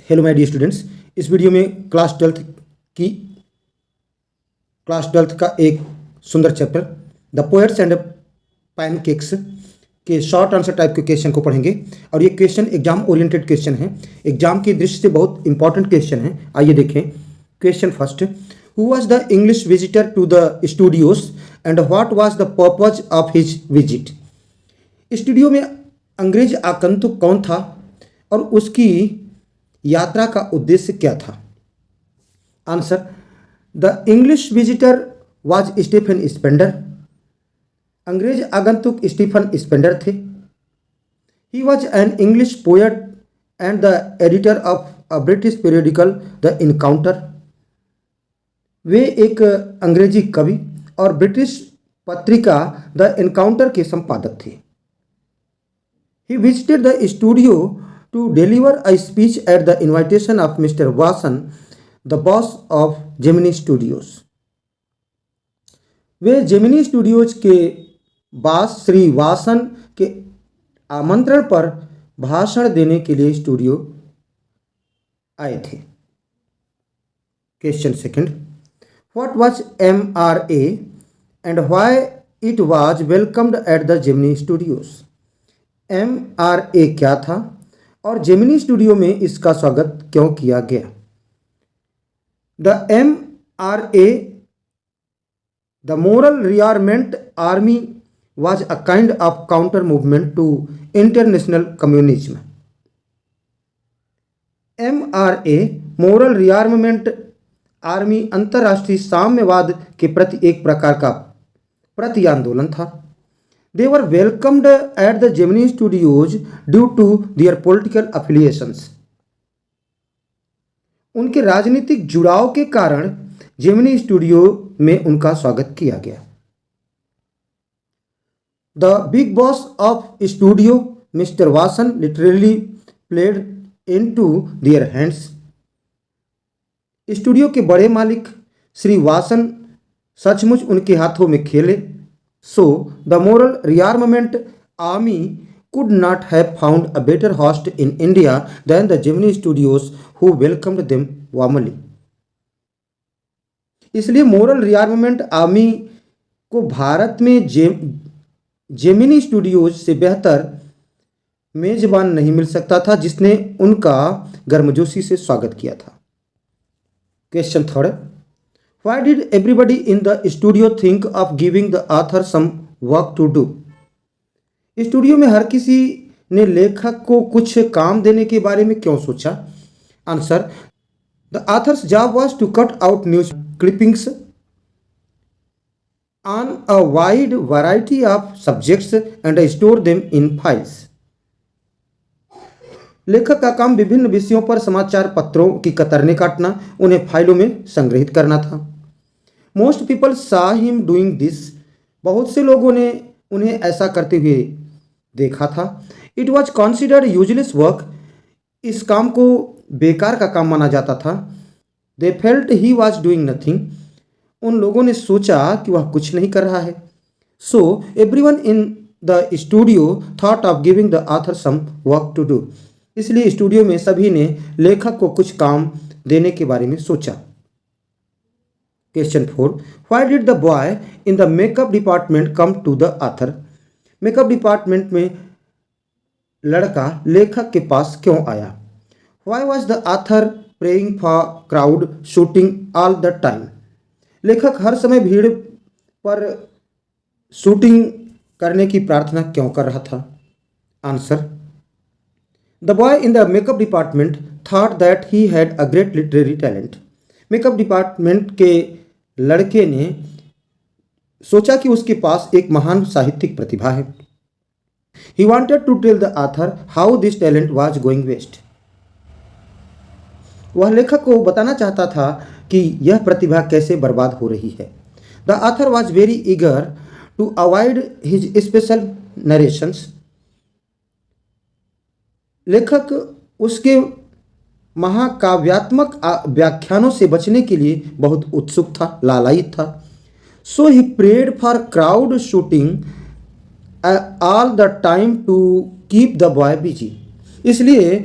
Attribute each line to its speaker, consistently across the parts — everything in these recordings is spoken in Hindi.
Speaker 1: Hello my dear students. इस वीडियो में क्लास ट्वेल्थ का एक सुंदर chapter the poets and pancakes के शॉर्ट आंसर टाइप के क्वेश्चन को पढ़ेंगे। और ये क्वेश्चन एग्जाम ओरिएंटेड क्वेश्चन है, एग्जाम की दृष्टि से बहुत इंपॉर्टेंट क्वेश्चन है। आइए देखें question first. Who was the English visitor to the studios and what was the purpose of his visit. Studio में अंग्रेज आगंतुक कौन था और उसकी यात्रा का उद्देश्य क्या था। Answer, the English visitor was Stephen Spender. अंग्रेज आगंतुक स्टीफन स्पेंडर थे। He was an English poet and the editor of a British periodical the Encounter. वे एक अंग्रेजी कवि और ब्रिटिश पत्रिका द इनकाउंटर के संपादक थे। He visited the studio to deliver a speech at the invitation of Mr. Wasson, the boss of Gemini Studios. Way Gemini Studios के बॉस श्री वासन के आमंत्रण पर भाषण देने के लिए स्टूडियो आए थे। Question second, what was MRA and why it was welcomed at the Gemini studios. MRA क्या था और जेमिनी स्टूडियो में इसका स्वागत क्यों किया गया। The MRA, the moral rearmament army, was a kind of counter movement to international communism. MRA, moral rearmament army, अंतर्राष्ट्रीय साम्यवाद के प्रति एक प्रकार का प्रति आंदोलन था। They were welcomed at the Gemini Studios due to their political affiliations. उनके राजनीतिक जुड़ाव के कारण जेमिनी स्टूडियो में उनका स्वागत किया गया। The big boss of studio, Mr. Wasson, literally played into their hands. Studio के बड़े मालिक श्री वासन सचमुच उनके हाथों में खेले। So, the moral rearmament army could not have found a better host in India than the Gemini Studios, who welcomed them warmly. इसलिए मोरल रिआर्ममेंट आर्मी को भारत में जेमिनी स्टूडियोज से बेहतर मेजबान नहीं मिल सकता था जिसने उनका गर्मजोशी से स्वागत किया था। Question third, Why did everybody in the studio think of giving the author some work to do? Studio में हर किसी ने लेखक को कुछ काम देने के बारे में क्यों सोचा। Answer, the author's job was to cut out news clippings on a wide variety of subjects and store them in files. लेखक का काम विभिन्न विषयों पर समाचार पत्रों की कतरने काटना, उन्हें फाइलों में संग्रहित करना था। मोस्ट पीपल सा हिम डूइंग दिस। बहुत से लोगों ने उन्हें ऐसा करते हुए देखा था। It was considered useless work. इस काम को बेकार का काम माना जाता था। They felt he was doing nothing. उन लोगों ने सोचा कि वह कुछ नहीं कर रहा है। So everyone in the studio thought of giving the author some work to do. इसलिए स्टूडियो में सभी ने लेखक को कुछ काम देने के बारे में सोचा। Question 4, why did the boy in the makeup department come to the author. Makeup department में लड़का लेखक के पास क्यों आया। Why was the author praying for crowd shooting all the time. लेखक हर समय भीड़ पर शूटिंग करने की प्रार्थना क्यों कर रहा था। Answer, the boy in the makeup department thought that he had a great literary talent. Makeup department के लड़के ने सोचा कि उसके पास एक महान साहित्यिक प्रतिभा है। He wanted to tell the author how this talent was going waste. वह लेखक को बताना चाहता था कि यह प्रतिभा कैसे बर्बाद हो रही है। The author was very eager to avoid his special narrations. लेखक उसके महाकाव्यात्मक व्याख्यानों से बचने के लिए बहुत उत्सुक था, लालायित था। So he prayed for crowd shooting all the time to keep the boy busy. इसलिए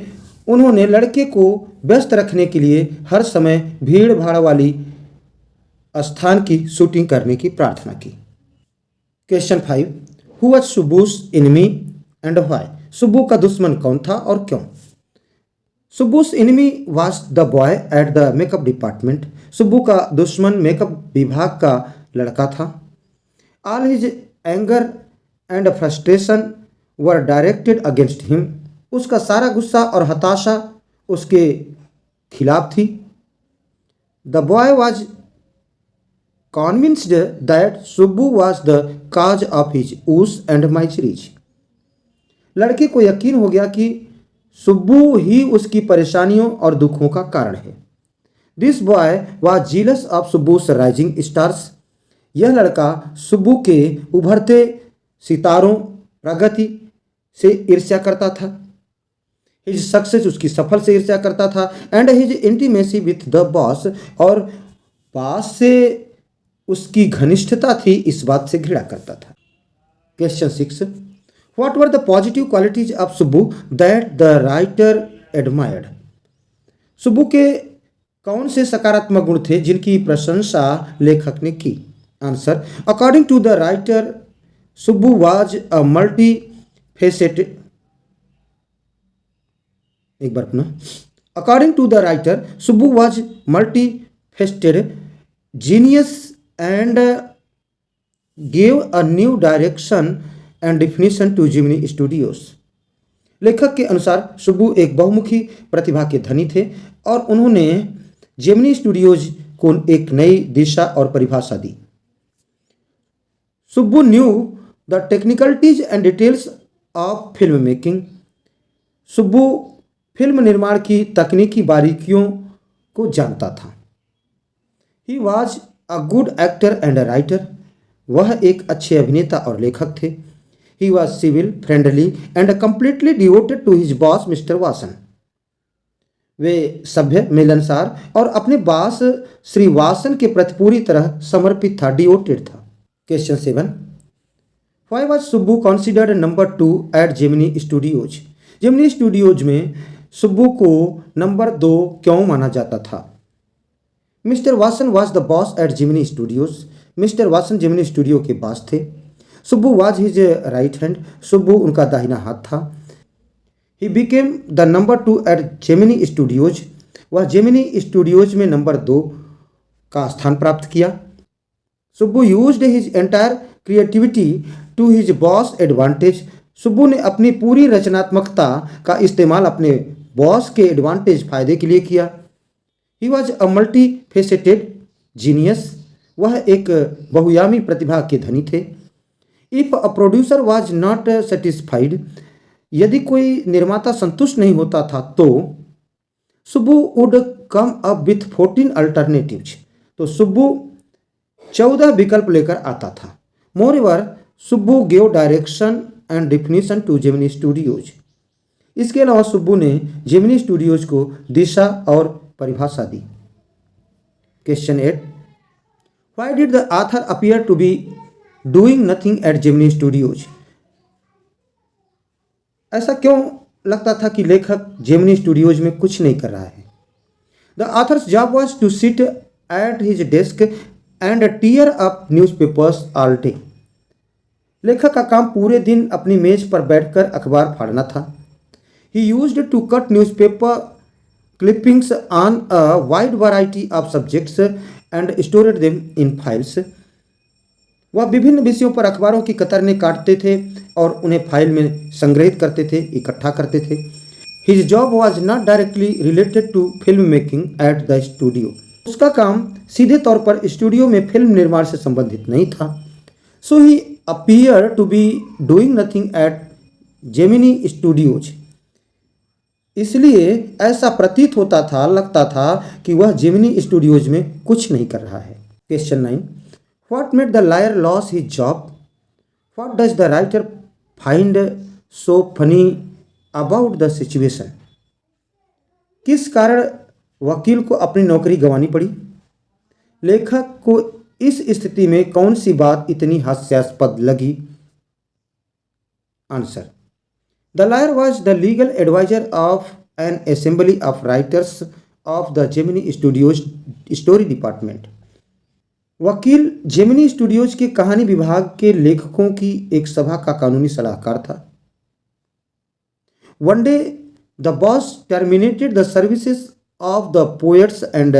Speaker 1: उन्होंने लड़के को व्यस्त रखने के लिए हर समय भीड़ भाड़ वाली स्थान की शूटिंग करने की प्रार्थना की। Question 5, who was Subbu's enemy and why? Subbu का दुश्मन कौन था और क्यों? Subbu's enemy was the boy at the makeup department. Subbu का दुश्मन मेकअप विभाग का लड़का था। All his anger and frustration were directed against him. उसका सारा गुस्सा और हताशा उसके खिलाफ थी। The boy was convinced that Subbu was the cause of his woes and miseries. लड़के को यकीन हो गया कि सुब्बू ही उसकी परेशानियों और दुखों का कारण है। This boy was jealous of Subbu's rising stars. यह लड़का सुब्बू के उभरते सितारों प्रगति से ईर्ष्या करता था। हिज सक्सेस, उसकी सफल से ईर्ष्या करता था। And his intimacy with the boss, और बॉस से उसकी घनिष्ठता थी, इस बात से घृणा करता था। Question 6, what were the positive qualities of Subbu that the writer admired? Subbu के कौन से सकारात्मक गुण थे जिनकी प्रशंसा लेखक ने की? Answer, according to the writer Subbu was a multi faceted, एक बार पुनः, according to the writer Subbu was multi faceted genius and gave a new direction and definition to Gemini Studios. लेखक के अनुसार सुब्बू एक बहुमुखी प्रतिभा के धनी थे और उन्होंने जेमिनी स्टूडियोज को एक नई दिशा और परिभाषा दी। Subbu knew the technicalities and details of film making. Subbu film निर्माण की तकनीकी बारीकियों को जानता था। He was a good actor and a writer. वह एक अच्छे अभिनेता और लेखक थे। He was civil, friendly and completely devoted to his boss mister Vasan. वे सभ्य, मिलनसार और अपने बॉस श्री वासन के प्रति पूरी तरह समर्पित था, डिवोटेड था। Question 7, why was Subbu considered number 2 at Gemini Studios? Gemini Studios में सुब्बू को नंबर 2 क्यों माना जाता था? Mister Vasan was the boss at Gemini Studios. Mister Vasan Gemini Studio के बॉस थे। Subbu was his right hand. Subbu उनका दाहिना हाथ था। He became the number 2 at Gemini Studios. वह जेमिनी स्टूडियोज में नंबर 2 का स्थान प्राप्त किया। Subbu used his entire creativity to his boss advantage. Subbu ने अपनी पूरी रचनात्मकता का इस्तेमाल अपने बॉस के एडवांटेज फायदे के लिए किया। He was a multi faceted genius. वह एक बहुयामी प्रतिभा के धनी थे। If a producer was not satisfied, यदि कोई निर्माता संतुष्ट नहीं होता था तो Subbu would come up with 14 alternatives. तो सुब्बू 14 विकल्प लेकर आता था। Moreover Subbu gave direction and definition to Gemini Studios. इसके अलावा सुब्बू ने जेमिनी स्टूडियोज को दिशा और परिभाषा दी। Question 8, why did the author appear to be doing nothing at Gemini Studios? ऐसा क्यों लगता था कि लेखक जेमिनी स्टूडियोज में कुछ नहीं कर रहा है? The author's job was to sit at his desk and tear up newspapers all day. लेखक का काम पूरे दिन अपनी मेज पर बैठकर अखबार फाड़ना था। He used to cut newspaper clippings on a wide variety of subjects and stored them in files. वह विभिन्न विषयों पर अखबारों की कतरने काटते थे और उन्हें फाइल में संग्रहित करते थे, इकट्ठा करते थे। His job was not directly related to film making at the studio. उसका काम सीधे तौर पर स्टूडियो में फिल्म निर्माण से संबंधित नहीं था। So he appear to be doing nothing at Gemini Studios. इसलिए ऐसा प्रतीत होता था, लगता था कि वह जेमिनी स्टूडियोज में कुछ नहीं कर रहा है। Question 9, what made the lawyer lose his job? What does the writer find so funny about the situation? किस कारण वकील को अपनी नौकरी गंवानी पड़ी? लेखक को इस स्थिति में कौन सी बात इतनी हास्यास्पद लगी? Answer, the lawyer was the legal adviser of an assembly of writers of the Gemini Studios story department. वकील जेमिनी स्टूडियोज के कहानी विभाग के लेखकों की एक सभा का कानूनी सलाहकार था। One day the boss terminated the services of the poets and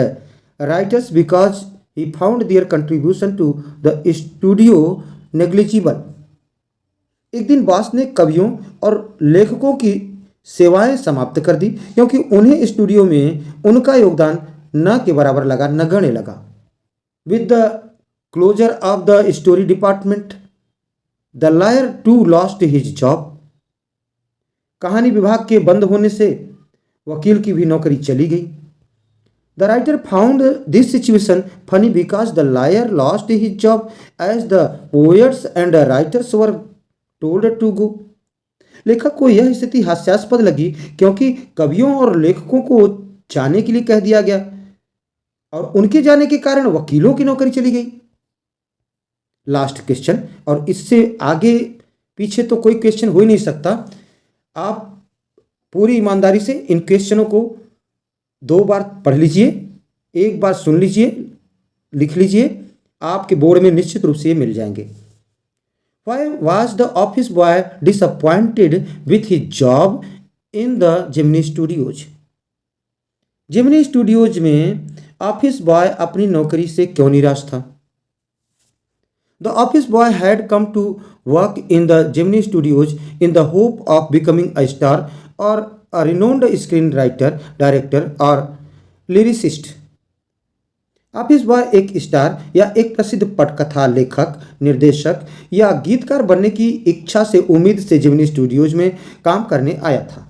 Speaker 1: writers because he found their contribution to the studio negligible. एक दिन बॉस ने कवियों और लेखकों की सेवाएं समाप्त कर दी क्योंकि उन्हें स्टूडियो में उनका योगदान न के बराबर लगा, नगण्य लगा। With the closure of the story department the lawyer too lost his job. कहानी विभाग के बंद होने से वकील की भी नौकरी चली गई। The writer found this situation funny because the lawyer lost his job as the poets and writers were told to go. लेखक को यह स्थिति हास्यास्पद लगी क्योंकि कवियों और लेखकों को जाने के लिए कह दिया गया और उनके जाने के कारण वकीलों की नौकरी चली गई। लास्ट क्वेश्चन, और इससे आगे पीछे तो कोई क्वेश्चन हो ही नहीं सकता। आप पूरी ईमानदारी से इन क्वेश्चनों को 2 बार पढ़ लीजिए, 1 बार सुन लीजिए, लिख लीजिए, आपके बोर्ड में निश्चित रूप से ये मिल जाएंगे। Why was the office boy disappointed with his job in the Gemini Studios? Gemini Studios में ऑफिस बॉय अपनी नौकरी से क्यों निराश था? The office boy had come to work in the Gemini Studios in the hope of becoming a star or a renowned screenwriter, director or lyricist. Office boy एक स्टार या एक प्रसिद्ध पटकथा लेखक, निर्देशक या गीतकार बनने की इच्छा से उम्मीद से जेमिनी स्टूडियोज में काम करने आया था।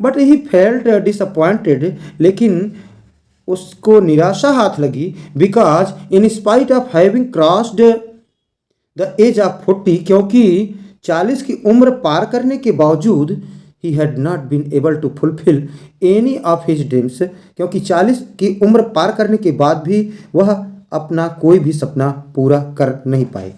Speaker 1: बट ही फेल्ट डिसअपॉइंटेड, लेकिन उसको निराशा हाथ लगी because in spite of having crossed the age of 40, क्योंकि 40 की उम्र पार करने के बावजूद he had not been able to fulfill any of his dreams, क्योंकि 40 की उम्र पार करने के बाद भी वह अपना कोई भी सपना पूरा कर नहीं पाए।